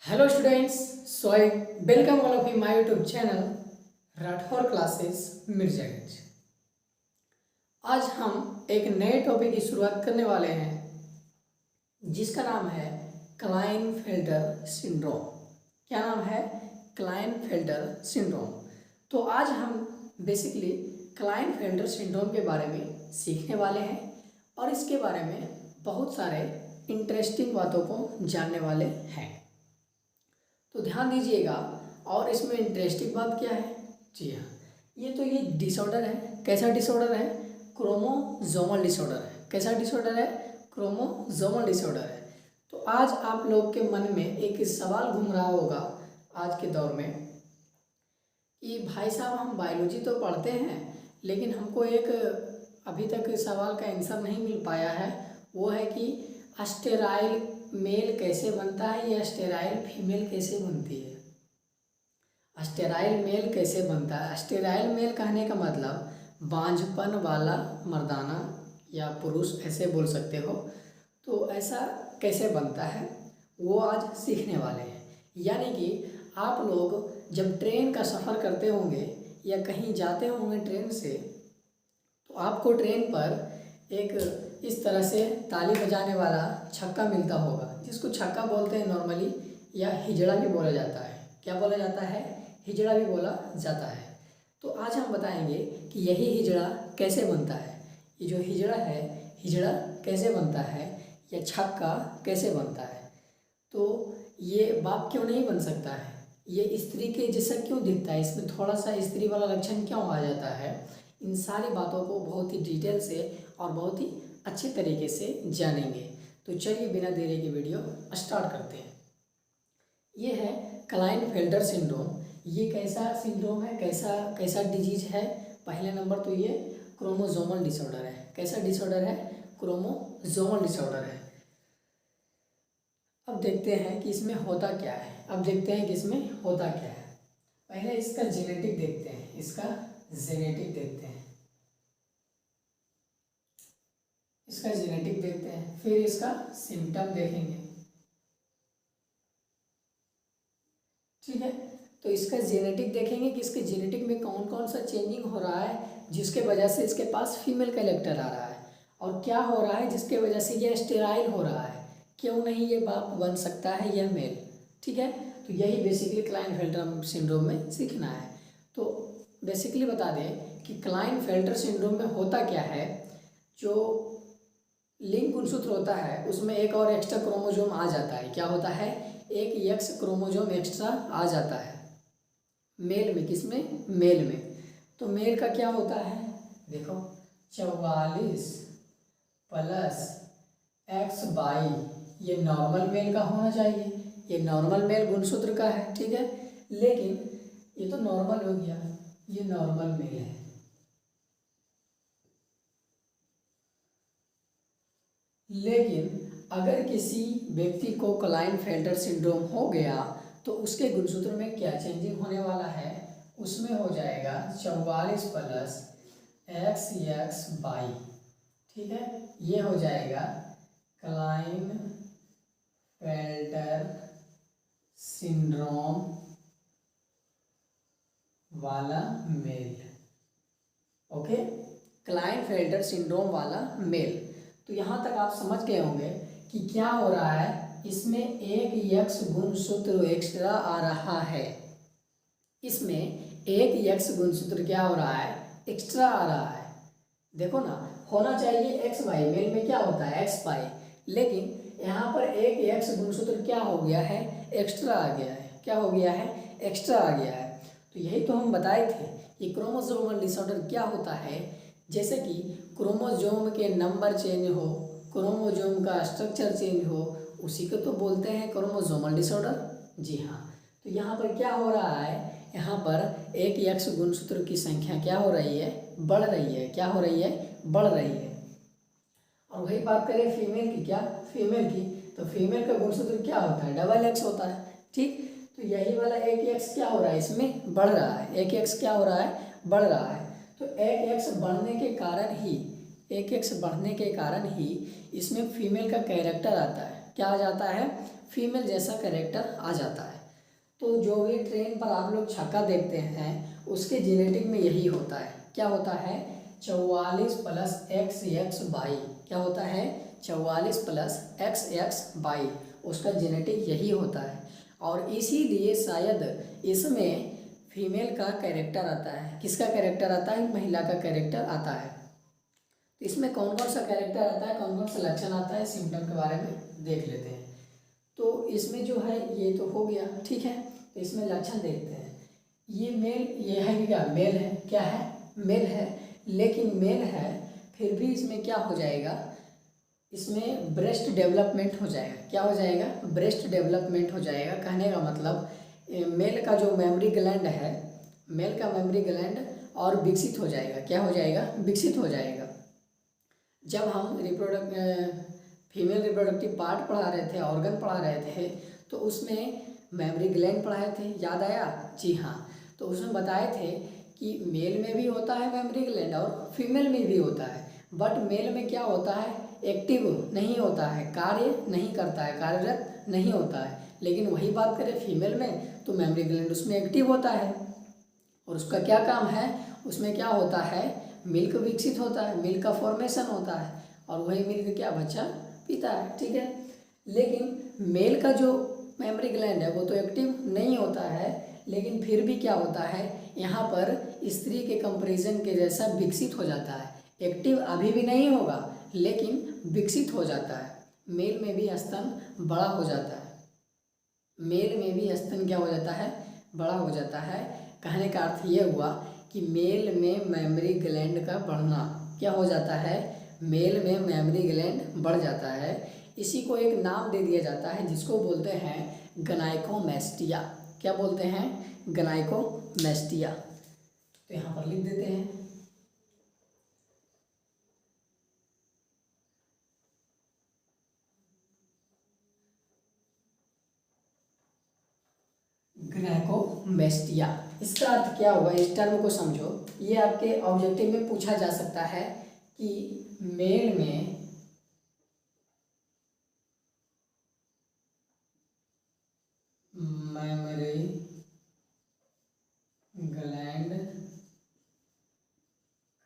Hello students, so I welcome all of you my YouTube channel Rathore classes Mirzaganj. आज हम एक नए टॉपिक की शुरुआत करने वाले हैं जिसका नाम है क्लाइनफेल्टर सिंड्रोम। क्या नाम है? Klinefelter syndrome. तो आज हम बेसिकली क्लाइनफेल्टर सिंड्रोम के बारे में सीखने वाले हैं और इसके बारे में बहुत सारे इंटरेस्टिंग बातों को जानने वाले हैं। तो ध्यान दीजिएगा। और इसमें इंटरेस्टिंग बात क्या है? जी हाँ, ये डिसऑर्डर है। कैसा डिसऑर्डर है? क्रोमोसोमल डिसऑर्डर है। कैसा डिसऑर्डर है? क्रोमोसोमल डिसऑर्डर है। तो आज आप लोग के मन में एक सवाल घूम रहा होगा आज के दौर में कि भाई साहब हम बायोलॉजी तो पढ़ते हैं लेकिन हमको एक अभी तक सवाल का आंसर नहीं मिल पाया है। वो है कि स्टेराइल मेल कैसे बनता है या स्टेराइल फीमेल कैसे बनती है। स्टेराइल मेल कैसे बनता है? स्टेराइल मेल कहने का मतलब बांझपन वाला मर्दाना या पुरुष ऐसे बोल सकते हो। तो ऐसा कैसे बनता है वो आज सीखने वाले हैं। यानी कि आप लोग जब ट्रेन का सफ़र करते होंगे या कहीं जाते होंगे ट्रेन से, तो आपको ट्रेन पर एक इस तरह से ताली बजाने वाला छक्का मिलता होगा, जिसको छक्का बोलते हैं नॉर्मली, या हिजड़ा भी बोला जाता है। क्या बोला जाता है? हिजड़ा भी बोला जाता है। तो आज हम बताएंगे कि यही हिजड़ा कैसे बनता है। ये जो हिजड़ा है, हिजड़ा कैसे बनता है या छक्का कैसे बनता है। तो ये बाप क्यों नहीं बन सकता है? ये स्त्री के जैसा क्यों दिखता है? इसमें थोड़ा सा स्त्री वाला लक्षण क्यों आ जाता है? इन सारी बातों को बहुत ही डिटेल से और बहुत ही अच्छे तरीके से जानेंगे। तो चलिए बिना देरी के वीडियो स्टार्ट करते हैं। ये है क्लाइनफेल्टर सिंड्रोम। ये कैसा सिंड्रोम है, कैसा डिजीज है? पहले नंबर तो ये क्रोमोसोमल डिसऑर्डर है। कैसा डिसऑर्डर है? क्रोमोसोमल डिसऑर्डर है। अब देखते हैं कि इसमें होता क्या है। पहले इसका जेनेटिक देखते हैं। इसका जेनेटिक देखते हैं, फिर इसका सिम्टम देखेंगे। ठीक है, तो इसका जेनेटिक देखेंगे कि इसके जेनेटिक में कौन कौन सा चेंजिंग हो रहा है जिसके वजह से इसके पास फीमेल कैरेक्टर आ रहा है, और क्या हो रहा है जिसके वजह से ये स्टेराइल हो रहा है। क्यों नहीं ये बाप बन सकता है यह मेल। ठीक है, तो यही बेसिकली क्लाइनफेल्टर सिंड्रोम में सीखना है। तो बेसिकली बता दें कि क्लाइनफेल्टर सिंड्रोम में होता क्या है। जो लिंग गुणसूत्र होता है उसमें एक और एक्स्ट्रा क्रोमोसोम आ जाता है। क्या होता है? एक एक्स क्रोमोसोम एक्स्ट्रा आ जाता है मेल में। किसमें? मेल में। तो मेल का क्या होता है? देखो, 44 प्लस XY, ये नॉर्मल मेल का होना चाहिए। ये नॉर्मल मेल गुणसूत्र का है। ठीक है, लेकिन ये तो नॉर्मल हो गया, ये नॉर्मल मेल है। लेकिन अगर किसी व्यक्ति को क्लाइनफेल्टर सिंड्रोम हो गया तो उसके गुणसूत्र में क्या चेंजिंग होने वाला है? उसमें हो जाएगा 44 प्लस XY। ठीक है, ये हो जाएगा क्लाइनफेल्टर सिंड्रोम वाला मेल। ओके, क्लाइनफेल्टर सिंड्रोम वाला मेल। तो यहाँ तक आप समझ गए होंगे कि क्या हो रहा है। इसमें एक यक्स गुणसूत्र एक्स्ट्रा आ रहा है। इसमें एक यक्स गुणसूत्र क्या हो रहा है? एक्स्ट्रा आ रहा है। देखो ना, होना चाहिए XY, मेल में क्या होता है? XY, लेकिन यहाँ पर एक यक्स गुणसूत्र क्या हो गया है? एक्स्ट्रा आ गया है। क्या हो गया है? एक्स्ट्रा आ गया है। तो यही तो हम बताए थे कि क्रोमोसोमल डिसऑर्डर क्या होता है। जैसे कि क्रोमोसोम के नंबर चेंज हो, क्रोमोसोम का स्ट्रक्चर चेंज हो, उसी को तो बोलते हैं क्रोमोसोमल डिसऑर्डर। जी हाँ, तो यहाँ पर क्या हो रहा है? यहाँ पर एक यक्स गुणसूत्र की संख्या क्या हो रही है? बढ़ रही है। क्या हो रही है? बढ़ रही है। और वही बात करें फीमेल की, क्या फीमेल की, तो फीमेल का गुणसूत्र क्या होता है? डबल एक्स होता है। ठीक, तो यही वाला एक एक्स क्या हो रहा है? इसमें बढ़ रहा है। एक एक्स क्या हो रहा है? बढ़ रहा है। तो एक एक्स बढ़ने के कारण ही इसमें फीमेल का कैरेक्टर आता है। क्या आ जाता है? फीमेल जैसा कैरेक्टर आ जाता है। तो जो भी ट्रेन पर आप लोग छक्का देखते हैं उसके जेनेटिक में यही होता है। क्या होता है? 44 प्लस XX/Y। क्या होता है? 44 प्लस XX/Y, उसका जेनेटिक यही होता है। और इसीलिए शायद इसमें फीमेल का कैरेक्टर आता है। किसका कैरेक्टर आता है? महिला का कैरेक्टर आता है। तो इसमें कौन कौन सा कैरेक्टर आता है, कौन कौन सा लक्षण आता है, सिम्टम के बारे में देख लेते हैं। तो इसमें जो है ये तो हो गया, ठीक है। तो इसमें लक्षण देखते हैं। ये मेल, ये है क्या? मेल है। क्या है? मेल है। लेकिन मेल है फिर भी इसमें क्या हो जाएगा? इसमें ब्रेस्ट डेवलपमेंट हो जाएगा। क्या हो जाएगा? ब्रेस्ट डेवलपमेंट हो जाएगा। कहने का मतलब मेल का जो मेमोरी ग्लैंड है, मेल का मेमोरी ग्लैंड और विकसित हो जाएगा। क्या हो जाएगा? विकसित हो जाएगा। जब हम फीमेल रिप्रोडक्टिव पार्ट पढ़ा रहे थे, ऑर्गन पढ़ा रहे थे, तो उसमें मेमोरी ग्लैंड पढ़ाए थे, याद आया? जी हाँ। तो उसमें बताए थे कि मेल में भी होता है मेमोरी ग्लैंड और फीमेल में भी होता है। बट मेल में क्या होता है? एक्टिव नहीं होता है, कार्य नहीं करता है, कार्यरत नहीं होता है। लेकिन वही बात करें फीमेल में तो मेमोरी ग्लैंड उसमें एक्टिव होता है। और उसका क्या काम है? उसमें क्या होता है? मिल्क विकसित होता है, मिल्क का फॉर्मेशन होता है, और वही मिल्क क्या बच्चा पीता है, ठीक है। लेकिन मेल का जो मेमोरी ग्लैंड है वो तो एक्टिव नहीं होता है, लेकिन फिर भी क्या होता है, यहाँ पर स्त्री के कंपैरिजन के जैसा विकसित हो जाता है। एक्टिव अभी भी नहीं होगा लेकिन विकसित हो जाता है। मेल में भी स्तन बड़ा हो जाता है। मेल में भी स्तन क्या हो जाता है? बड़ा हो जाता है। कहने का अर्थ ये हुआ कि मेल में मेमोरी ग्लैंड का बढ़ना क्या हो जाता है? मेल में मेमोरी ग्लैंड बढ़ जाता है। इसी को एक नाम दे दिया जाता है जिसको बोलते हैं गनाइकोमेस्टिया। क्या बोलते हैं? गनाइकोमेस्टिया। तो यहाँ पर लिख देते हैं। ग्नाइकोमेस्टिया, इसका अर्थ क्या हुआ? इस टर्म को समझो। ये आपके ऑब्जेक्टिव में पूछा जा सकता है कि मेल में मेमोरी ग्लैंड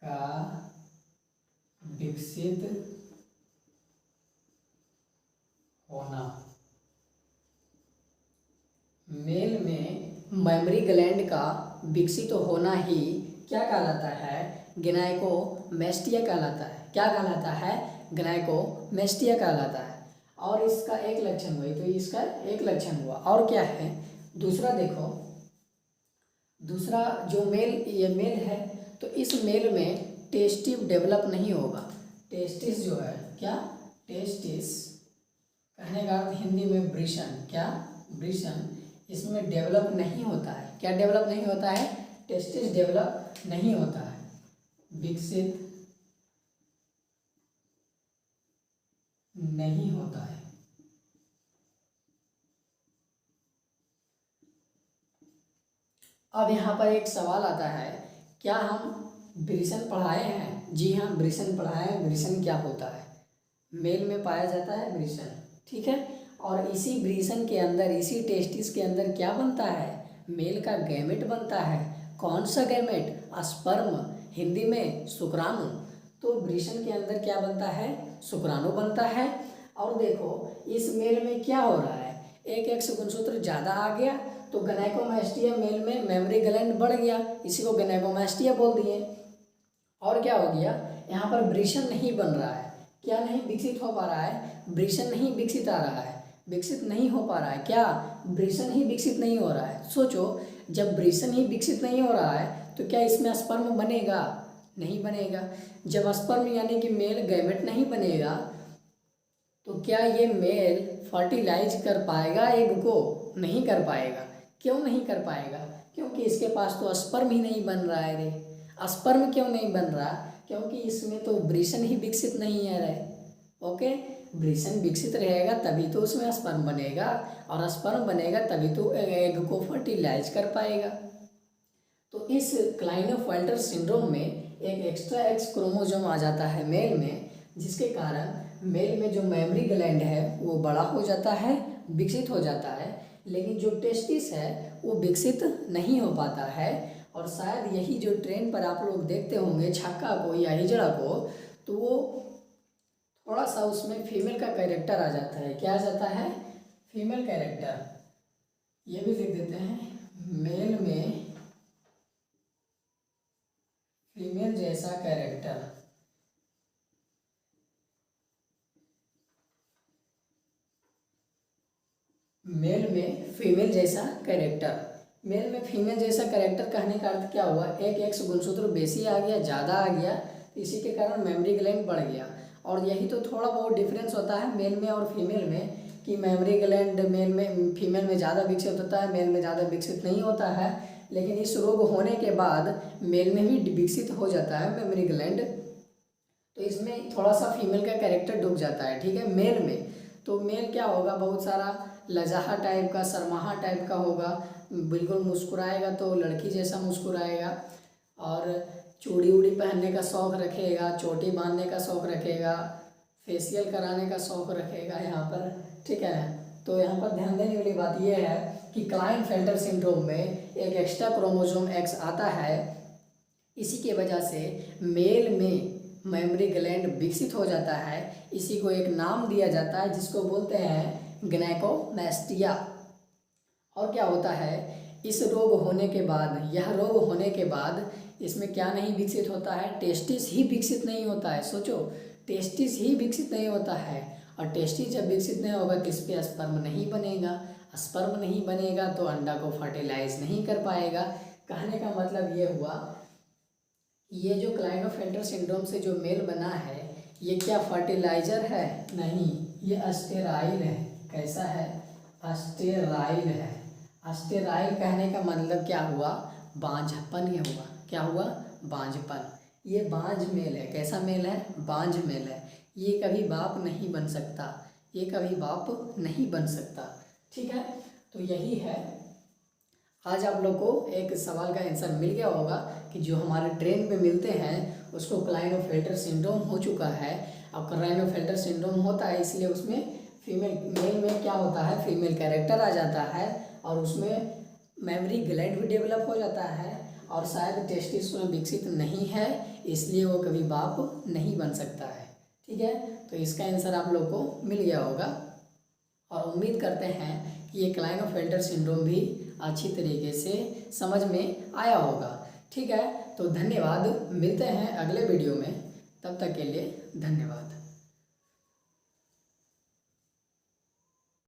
का विकसित होना, मेल में मेमोरी ग्लैंड का विकसित होना ही क्या कहलाता है? गिनाइकोमेस्टिया कहलाता है। क्या कहलाता है? गिनाइकोमेस्टिया कहलाता है। और इसका एक लक्षण हुआ, तो इसका एक लक्षण हुआ। और क्या है दूसरा? देखो, दूसरा जो मेल, ये मेल है तो इस मेल में टेस्टिव डेवलप नहीं होगा। टेस्टिस जो है, क्या? टेस्टिस, कहने का अर्थ हिंदी में वृषण। क्या? वृषण। इसमें डेवलप नहीं होता है। क्या डेवलप नहीं होता है? टेस्टिस डेवलप नहीं होता है, विकसित नहीं होता है। अब यहाँ पर एक सवाल आता है, क्या हम वृषण पढ़ाए हैं? जी हाँ, वृषण पढ़ाए हैं। वृषण क्या होता है? मेल में पाया जाता है वृषण, ठीक है। और इसी वृषण के अंदर, इसी टेस्टिस के अंदर क्या बनता है? मेल का गैमेट बनता है। कौन सा गैमेट? स्पर्म, हिंदी में शुक्राणु। तो वृषण के अंदर क्या बनता है? शुक्राणु बनता है। और देखो इस मेल में क्या हो रहा है? एक गुणसूत्र ज़्यादा आ गया तो गनाइकोमेस्टिया मेल में मेमोरी ग्लैंड बढ़ गया, इसी को गनाइकोमेस्टिया बोल दिए। और क्या हो गया? यहाँ पर वृषण नहीं बन रहा है। क्या नहीं विकसित हो पा रहा है? वृषण नहीं विकसित आ रहा है, विकसित नहीं हो पा रहा है। क्या? वृषण ही विकसित नहीं हो रहा है। सोचो, जब वृषण ही विकसित नहीं हो रहा है तो क्या इसमें स्पर्म बनेगा? नहीं बनेगा। जब स्पर्म यानी कि मेल गैमेट नहीं बनेगा तो क्या ये मेल फर्टिलाइज कर पाएगा एग को? नहीं कर पाएगा। क्यों नहीं कर पाएगा? क्योंकि इसके पास तो स्पर्म ही नहीं बन रहा है रे। स्पर्म क्यों नहीं बन रहा? क्योंकि इसमें तो वृषण ही विकसित नहीं है रे। ओके, वृषण विकसित रहेगा तभी तो उसमें स्पर्म बनेगा, और स्पर्म बनेगा तभी तो एग को फर्टिलाइज कर पाएगा। तो इस क्लाइनेफेल्टर सिंड्रोम में एक एक्स्ट्रा एक्स क्रोमोसोम आ जाता है मेल में, जिसके कारण मेल में जो मेमोरी ग्लैंड है वो बड़ा हो जाता है, विकसित हो जाता है, लेकिन जो टेस्टिस है वो विकसित नहीं हो पाता है। और शायद यही जो ट्रेन पर आप लोग देखते होंगे छक्का को या हिजड़ा को, तो वो थोड़ा सा उसमें फीमेल का कैरेक्टर आ जाता है। क्या आ जाता है? Female character. ये भी लिख देते हैं, मेल में फीमेल जैसा कैरेक्टर। मेल में फीमेल जैसा कैरेक्टर। मेल में फीमेल जैसा कैरेक्टर कहने का अर्थ क्या हुआ? एक एक्स गुणसूत्र बेसी आ गया, ज़्यादा आ गया, इसी के कारण मेमोरी ग्लैंड बढ़ गया। और यही तो थोड़ा बहुत डिफरेंस होता है मेल में और फीमेल में, कि मेमोरी ग्लैंड मेल में फीमेल में ज़्यादा विकसित होता है, मेल में ज़्यादा विकसित नहीं होता है। लेकिन इस रोग होने के बाद मेल में भी विकसित हो जाता है मेमोरी ग्लैंड, तो इसमें थोड़ा सा फीमेल का कैरेक्टर डूब जाता है। ठीक है, मेल में तो मेल क्या होगा? बहुत सारा लजाहा टाइप का, शर्माहा टाइप का होगा, बिल्कुल मुस्कुराएगा तो लड़की जैसा मुस्कुराएगा, और चूड़ी उड़ी पहनने का शौक़ रखेगा, चोटी बांधने का शौक़ रखेगा, फेशियल कराने का शौक़ रखेगा यहाँ पर। ठीक है, तो यहाँ पर ध्यान देने वाली बात यह है कि क्लाइनफेल्टर सिंड्रोम में एक एक्स्ट्रा क्रोमोसोम एक्स आता है। इसी के वजह से मेल में मेमोरी ग्लैंड विकसित हो जाता है। इसी को एक नाम दिया जाता है जिसको बोलते हैं ग्नाइकोमेस्टिया। और क्या होता है? इस रोग होने के बाद, यह रोग होने के बाद इसमें क्या नहीं विकसित होता है? टेस्टिस ही विकसित नहीं होता है। सोचो, टेस्टिस ही विकसित नहीं होता है, और टेस्टिस जब विकसित नहीं होगा तो इस पर स्पर्म नहीं बनेगा। स्पर्म नहीं बनेगा तो अंडा को फर्टिलाइज नहीं कर पाएगा। कहने का मतलब ये हुआ, ये जो क्लाइनोफेल्टर सिंड्रोम से जो मेल बना है, ये क्या फर्टिलाइजर है? नहीं, ये स्टेराइल है। कैसा है? स्टेराइल है। स्टेराइल कहने का मतलब क्या हुआ? बांझपन ही हुआ। क्या हुआ? बांझपन। ये बांझ मेल है। कैसा मेल है? बांझ मेल है। ये कभी बाप नहीं बन सकता, ये कभी बाप नहीं बन सकता। ठीक है, तो यही है। आज आप लोग को एक सवाल का आंसर मिल गया होगा कि जो हमारे ट्रेन पे मिलते हैं उसको क्लाइनोफेल्टर सिंड्रोम हो चुका है। अब क्लाइनोफेल्टर सिंड्रोम होता है इसलिए उसमें फीमेल, मेल में क्या होता है? फीमेल कैरेक्टर आ जाता है, और उसमें मेमोरी ग्लैंड भी डेवलप हो जाता है, और शायद टेस्टिस में विकसित नहीं है, इसलिए वो कभी बाप नहीं बन सकता है। ठीक है, तो इसका आंसर आप लोग को मिल गया होगा, और उम्मीद करते हैं कि ये क्लाइनोफेल्टर सिंड्रोम भी अच्छी तरीके से समझ में आया होगा। ठीक है, तो धन्यवाद। मिलते हैं अगले वीडियो में, तब तक के लिए धन्यवाद।